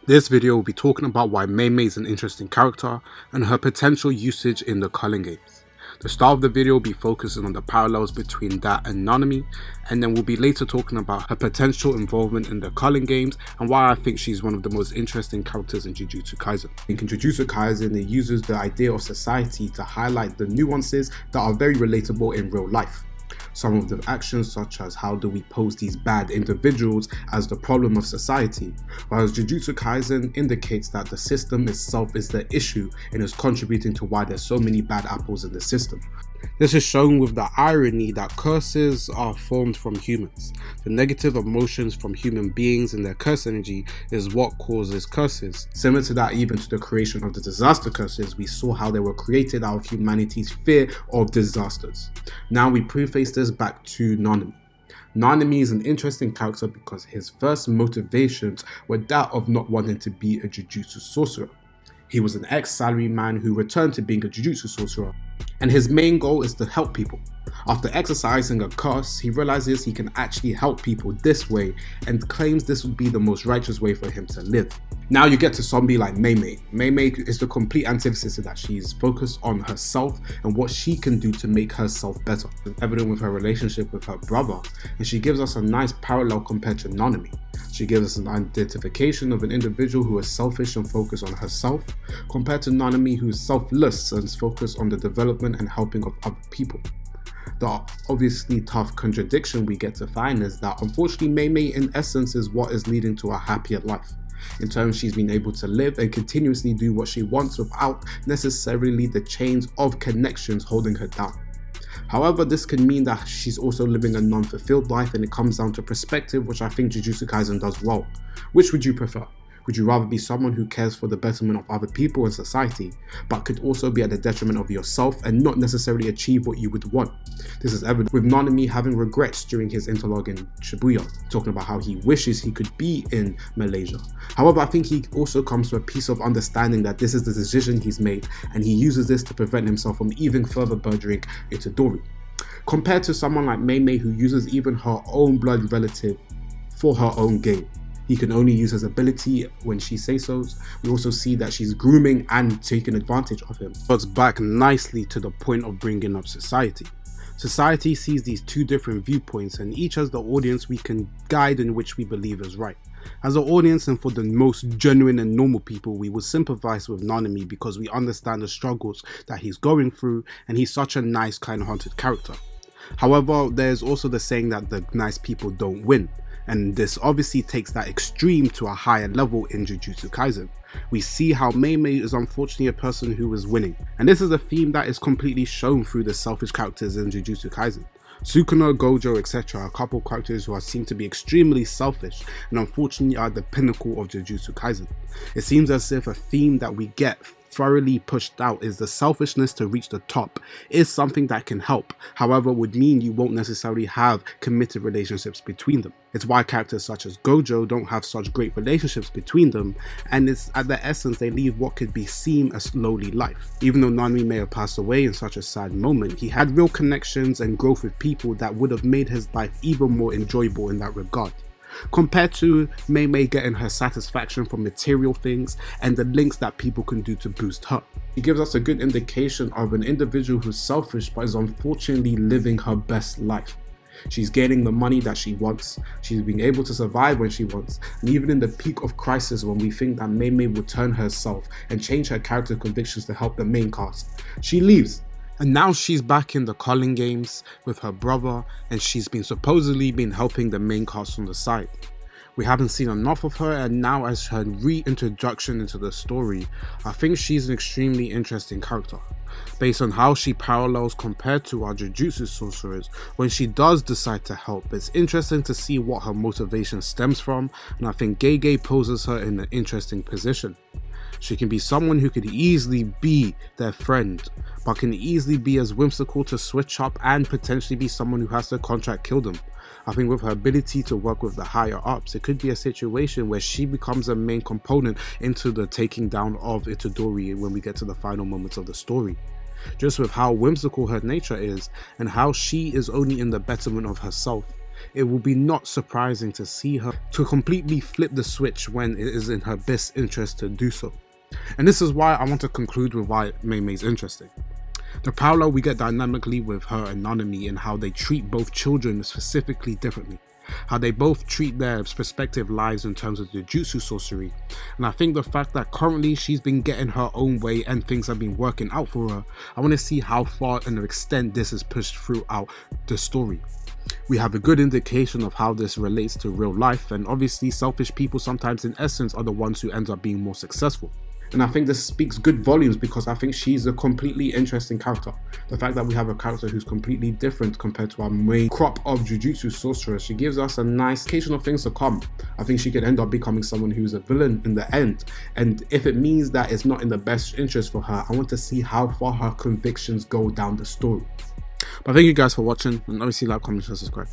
This video will be talking about why Mei Mei is an interesting character and her potential usage in the Culling games. The start of the video will be focusing on the parallels between that and Nananmi, and then we'll be later talking about her potential involvement in the Culling games and why I think she's one of the most interesting characters in Jujutsu Kaisen. In Jujutsu Kaisen, it uses the idea of society to highlight the nuances that are very relatable in real life. Some of the actions, such as how do we pose these bad individuals as the problem of society, whereas Jujutsu Kaisen indicates that the system itself is the issue and is contributing to why there's so many bad apples in the system. This is shown with the irony that curses are formed from humans. The negative emotions from human beings and their curse energy is what causes curses. Similar to that, even to the creation of the disaster curses, we saw how they were created out of humanity's fear of disasters. Now we preface this back to Nananmi. Nananmi is an interesting character because his first motivations were that of not wanting to be a Jujutsu sorcerer. He was an ex-salaryman who returned to being a Jujutsu sorcerer, and his main goal is to help people. After exercising a curse, he realizes he can actually help people this way and claims this would be the most righteous way for him to live. Now you get to somebody like Mei Mei. Mei Mei is the complete antithesis of that. She's focused on herself and what she can do to make herself better. It's evident with her relationship with her brother, and she gives us a nice parallel compared to Nananmi. She gives us an identification of an individual who is selfish and focused on herself, compared to Nananmi, who is selfless and is focused on the development and helping of other people. The obviously tough contradiction we get to find is that unfortunately Mei Mei in essence is what is leading to a happier life. In terms, she's been able to live and continuously do what she wants without necessarily the chains of connections holding her down. However, this can mean that she's also living a non-fulfilled life, and it comes down to perspective, which I think Jujutsu Kaisen does well. Which would you prefer? Would you rather be someone who cares for the betterment of other people in society, but could also be at the detriment of yourself and not necessarily achieve what you would want? This is evident with Nananmi having regrets during his interlogue in Shibuya, talking about how he wishes he could be in Malaysia. However, I think he also comes to a piece of understanding that this is the decision he's made, and he uses this to prevent himself from even further burgeoning Itadori. Compared to someone like Mei Mei, who uses even her own blood relative for her own gain. He can only use his ability when she says so. We also see that she's grooming and taking advantage of him. But back nicely to the point of bringing up society. Society sees these two different viewpoints, and each as the audience we can guide in which we believe is right. As an audience, and for the most genuine and normal people, we would sympathize with Nananmi because we understand the struggles that he's going through, and he's such a nice, kind-hearted character. However, there's also the saying that the nice people don't win. And this obviously takes that extreme to a higher level in Jujutsu Kaisen. We see how Mei Mei is unfortunately a person who is winning. And this is a theme that is completely shown through the selfish characters in Jujutsu Kaisen. Sukuna, Gojo, etc. are a couple characters who are seen to be extremely selfish and unfortunately are the pinnacle of Jujutsu Kaisen. It seems as if a theme that we get thoroughly pushed out is the selfishness to reach the top is something that can help, however would mean you won't necessarily have committed relationships between them. It's why characters such as Gojo don't have such great relationships between them, and it's at the essence they leave what could be seen as lowly life. Even though Nananmi may have passed away in such a sad moment, he had real connections and growth with people that would have made his life even more enjoyable in that regard. Compared to Mei Mei getting her satisfaction from material things and the links that people can do to boost her. He gives us a good indication of an individual who's selfish but is unfortunately living her best life. She's gaining the money that she wants, she's being able to survive when she wants, and even in the peak of crisis when we think that Mei Mei will turn herself and change her character convictions to help the main cast, she leaves. And now she's back in the Culling games with her brother, and she's supposedly been helping the main cast on the side. We haven't seen enough of her, and now as her reintroduction into the story, I think she's an extremely interesting character. Based on how she parallels compared to our Jujutsu sorcerers, when she does decide to help, it's interesting to see what her motivation stems from, and I think Gege poses her in an interesting position. She can be someone who could easily be their friend, but can easily be as whimsical to switch up and potentially be someone who has to contract kill them. I think with her ability to work with the higher ups, it could be a situation where she becomes a main component into the taking down of Itadori when we get to the final moments of the story. Just with how whimsical her nature is and how she is only in the betterment of herself, it will be not surprising to see her to completely flip the switch when it is in her best interest to do so. And this is why I want to conclude with why Mei Mei is interesting. The parallel we get dynamically with her and Nananmi and how they treat both children specifically differently. How they both treat their respective lives in terms of the Jujutsu sorcery. And I think the fact that currently she's been getting her own way and things have been working out for her, I want to see how far and the extent this is pushed throughout the story. We have a good indication of how this relates to real life, and obviously selfish people sometimes in essence are the ones who end up being more successful. And I think this speaks good volumes because I think she's a completely interesting character. The fact that we have a character who's completely different compared to our main crop of Jujutsu sorcerers, she gives us a nice indication of things to come. I think she could end up becoming someone who's a villain in the end. And if it means that it's not in the best interest for her, I want to see how far her convictions go down the story. But thank you guys for watching, and obviously like, comment, and subscribe.